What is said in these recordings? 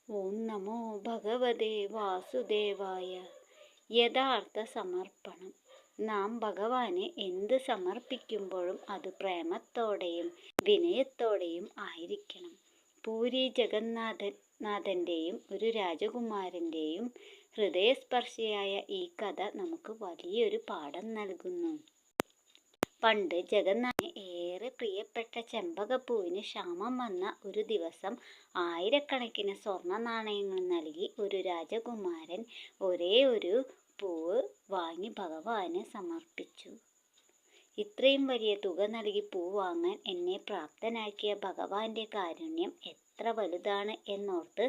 ഓം നമോ ഭഗവതേ വാസുദേവായ. യഥാർത്ഥ സമർപ്പണം. നാം ഭഗവാന് എന്ത് സമർപ്പിക്കുമ്പോഴും അത് പ്രേമത്തോടെയും വിനയത്തോടെയും ആയിരിക്കണം. പൂരി ജഗന്നാഥൻ്റെയും ഒരു രാജകുമാരൻ്റെയും ഹൃദയസ്പർശിയായ ഈ കഥ നമുക്ക് വലിയൊരു പാഠം നൽകുന്നു. പണ്ട് ജഗന്നാഥന് ഏറെ പ്രിയപ്പെട്ട ചെമ്പകപ്പൂവിന് ക്ഷാമം വന്ന ഒരു ദിവസം ആയിരക്കണക്കിന് സ്വർണ്ണ നാണയങ്ങൾ നൽകി ഒരു രാജകുമാരൻ ഒരേ ഒരു പൂവ് വാങ്ങി ഭഗവാന് സമർപ്പിച്ചു. ഇത്രയും വലിയ തുക നൽകി പൂ വാങ്ങാൻ എന്നെ പ്രാപ്തനാക്കിയ ഭഗവാന്റെ കാരുണ്യം എത്ര വലുതാണ് എന്നോർത്ത്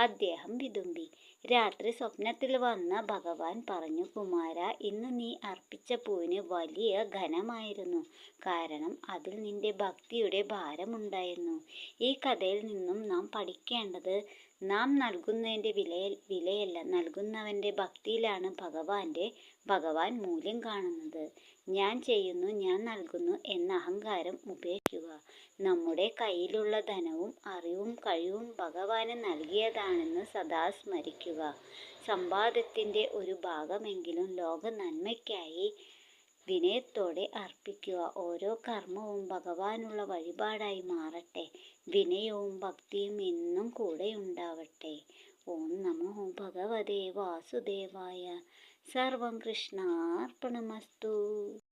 അദ്ദേഹം വിതുമ്പി. രാത്രി സ്വപ്നത്തിൽ വന്ന ഭഗവാൻ പറഞ്ഞു, കുമാര, ഇന്ന് നീ അർപ്പിച്ച പൂവിന് വലിയ ഘനമായിരുന്നു. കാരണം അതിൽ നിന്റെ ഭക്തിയുടെ ഭാരമുണ്ടായിരുന്നു. ഈ കഥയിൽ നിന്നും നാം പഠിക്കേണ്ടത്, നാം നൽകുന്നതിൻ്റെ വിലയല്ല, നൽകുന്നവൻ്റെ ഭക്തിയിലാണ് ഭഗവാൻ മൂല്യം കാണുന്നത്. ഞാൻ ചെയ്യുന്നു, ഞാൻ നൽകുന്നു എന്ന അഹങ്കാരം ഉപേക്ഷിക്കുക. നമ്മുടെ കയ്യിലുള്ള ധനവും അറിവും കഴിവും ഭഗവാന് നൽകിയതാണെന്ന് സദാ സ്മരിക്കുക. സമ്പാദ്യത്തിൻ്റെ ഒരു ഭാഗമെങ്കിലും ലോക നന്മയ്ക്കായി വിനയത്തോടെ അർപ്പിക്കുക. ഓരോ കർമ്മവും ഭഗവാനുള്ള വഴിപാടായി മാറട്ടെ. വിനയവും ഭക്തിയും എന്നും കൂടെയുണ്ടാവട്ടെ. ഓം നമോ ഭഗവതേ വാസുദേവായ. സർവം കൃഷ്ണാർപ്പണമസ്തു.